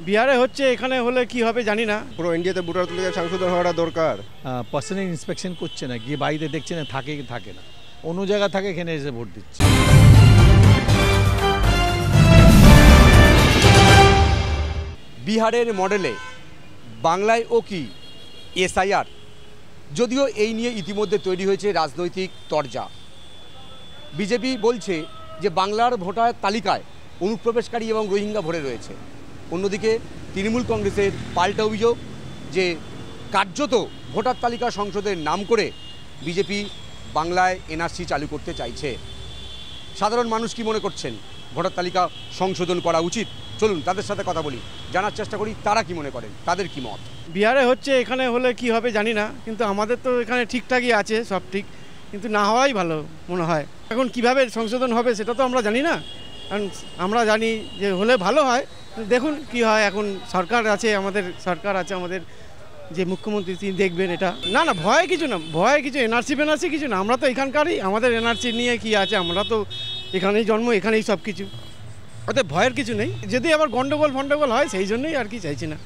বিহারে হচ্ছে, এখানে হলে কি হবে জানি না। পুরো ইন্ডিয়াতে ভোটার তালিকা সংশোধন হওয়াটা দরকার। পার্সোনাল ইন্সপেকশন করছে না, গিয়ে বাড়িতে দেখছে না থাকে কি থাকে না, অন্য জায়গা থাকে এখানে এসে ভোট দিচ্ছে। বিহারের মডেলে বাংলায়ও কি এসআইআর? যদিও এই নিয়ে ইতিমধ্যে তৈরি হয়েছে রাজনৈতিক তরজা। বিজেপি বলছে যে বাংলার ভোটার তালিকায় অনুপ্রবেশকারী এবং রোহিঙ্গা ভরে রয়েছে। অন্যদিকে তৃণমূল কংগ্রেসের পাল্টা অভিযোগ যে কার্যত ভোটার তালিকা সংশোধনের নাম করে বিজেপি বাংলায় এনআরসি চালু করতে চাইছে। সাধারণ মানুষ কি মনে করছেন ভোটার তালিকা সংশোধন করা উচিত? চলুন তাদের সাথে কথা বলি, জানার চেষ্টা করি তারা কি মনে করেন, তাদের কি মত। বিহারে হচ্ছে, এখানে হলে কি হবে জানি না, কিন্তু আমাদের তো এখানে ঠিকঠাকই আছে, সব ঠিক, কিন্তু না হওয়াই ভালো মনে হয়। এখন কিভাবে সংশোধন হবে সেটা তো আমরা জানি না, কারণ আমরা জানি যে হলে ভালো হয়। দেখুন কি হয়, এখন সরকার আছে, আমাদের যে মুখ্যমন্ত্রী তিনি দেখবেন এটা। না না, ভয় কিছু না, ভয় কিছু এনআরসি কিছু না, আমরা তো এখানকারই, আমাদের এনআরসি নিয়ে কি আছে, আমরা তো এখানেই জন্ম, এখানেই সব কিছু, ওতে ভয়ের কিছু নেই। যদি আবার গন্ডগোল হয় সেই জন্যই আর কি চাইছি না,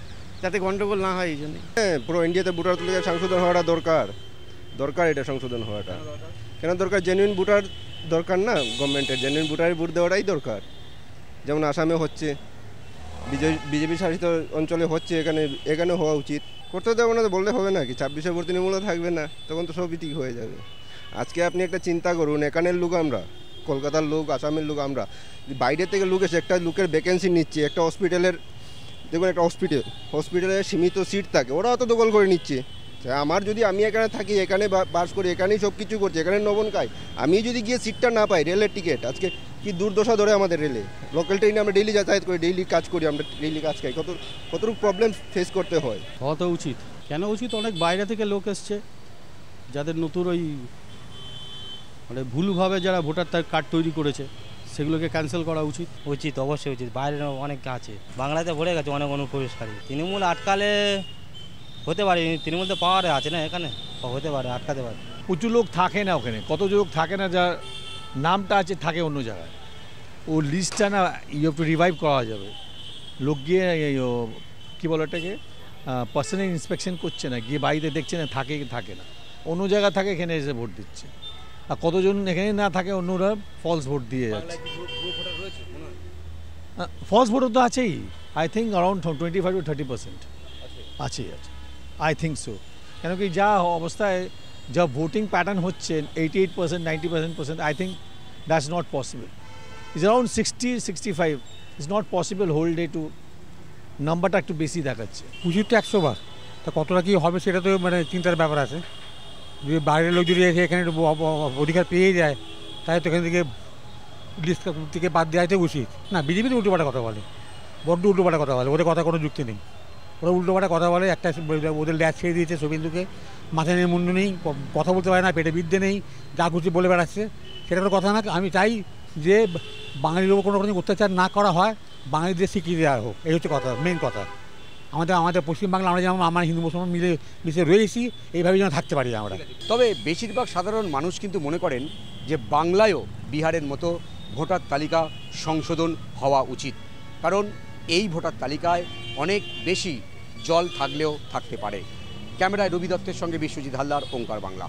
যাতে গন্ডগোল না হয় এই জন্যই। পুরো ইন্ডিয়াতে ভোটার তালিকা সংশোধন হওয়াটা দরকার এটা সংশোধন হওয়াটা কেন দরকার? জেনুইন ভোটার দরকার না, গভর্নমেন্টের জেনুইন ভোটারের ভোট দেওয়াটাই দরকার। যেমন আসামে হচ্ছে, বিজেপি শাসিত অঞ্চলে হচ্ছে, এখানে হওয়া উচিত। করতে দেবো না তো বললে হবে না কি? 26-এ ভোট তৃণমূলে থাকবে না, তখন তো সবই ঠিক হয়ে যাবে। আজকে আপনি একটা চিন্তা করুন, এখানের লোক আমরা, কলকাতার লোক, আসামের লোক আমরা, বাইরে থেকে লোক এসে একটা লোকের ভ্যাকেন্সি নিচ্ছে, একটা হসপিটালের, দেখুন একটা হসপিটালে সীমিত সিট থাকে, ওরা অত দখল করে নিচ্ছে। আমি এখানে থাকি, এখানে বাস করি, এখানেই সব কিছু করছি, এখানে নবন খাই, আমি যদি গিয়ে সিটটা না পাই, রেলের টিকিট আজকে কি দুর্দশা ধরে আমাদের রেলে, লোকাল ট্রেনে আমরা ডেইলি যাতায়াত করি, ডেইলি কাজ করি, আমরা ডেইলি কাজ খাই, কতটুকু প্রবলেম ফেস করতে হয়। হওয়া তো উচিত। কেন উচিত? অনেক বাইরে থেকে লোক এসছে, যাদের নতুন ওই মানে ভুলভাবে যারা ভোটার কার্ড তৈরি করেছে সেগুলোকে ক্যান্সেল করা উচিত। অবশ্যই উচিত। বাইরে অনেক আছে, বাংলাতে ভরে গেছে অনেক অনুপ্রবেশকারী। তৃণমূল আটকালে হতে পারে, তৃণমূল তো পাওয়ারে আছে না, এখানে হতে পারে, আটকাতে পারে। প্রচুর লোক থাকে না ওখানে, কত লোক থাকে না, যার নামটা আছে থাকে অন্য জায়গায়, ও লিস্টটা না একটু রিভাইভ করা যাবে। লোক গিয়ে কী বলে এটাকে, পার্সোনাল ইন্সপেকশন করছে না, গিয়ে বাড়িতে দেখছে না থাকে কি থাকে না, অন্য জায়গা থাকে এখানে এসে ভোট দিচ্ছে। আর কতজন এখানে না থাকে, অন্যরা ফলস ভোট দিয়ে যাচ্ছে। ফলস ভোটও তো আছেই, আই থিঙ্ক অ্যারাউন্ড 25 to 30% আছে। আই থিঙ্ক সো, কেন কি যা অবস্থায় যা ভোটিং প্যাটার্ন হচ্ছে 88%, 90%, I think that's not possible. Is around 60-65, is not possible whole day to, নাম্বারটা একটু বেশি দেখাচ্ছে। পুজোর তো 100 বার, তা কতটা কী হবে সেটা তো মানে চিন্তার ব্যাপার আছে। যদি বাইরের লোক যদি এখানে অধিকার পেয়ে যায়, তাই তো এখান থেকে লিস্ট থেকে বাদ দেওয়াই উচিত না। বিজেপি তো উল্টোপাল্টা কথা বলে, বড্ড উল্টোপাল্টা কথা বলে, ওদের কথা কোনো যুক্তি নেই। ওরা উল্টোপাল্টা কথা বলে, একটা ওদের ল্যাচ ছেড়ে দিয়েছে শুভেন্দুকে, মাথায় নেই মুন্ডু নেই, কথা বলতে পারে না, পেটে বিদ্যে নেই, যা খুশি বলে বেড়াচ্ছে, সেটা কোনো কথা না। আমি চাই যে বাঙালির ওপর কোনো রকম অত্যাচার না করা হয়, বাঙালিদের স্বীকৃতি দেওয়া হোক, এই হচ্ছে কথা, মেন কথা। আমাদের পশ্চিমবাংলা আমরা যেমন আমরা হিন্দু মুসলমান মিশে রয়েছি, এইভাবে যেন থাকতে পারি আমরা। তবে বেশিরভাগ সাধারণ মানুষ কিন্তু মনে করেন যে বাংলায়ও বিহারের মতো ভোটার তালিকা সংশোধন হওয়া উচিত, কারণ এই ভোটার তালিকায় অনেক বেশি জল থাকলেও থাকতে পারে। ক্যামেরায় রবি দত্তের সঙ্গে বিশ্বজিৎ হালদার, ওঙ্কার বাংলা।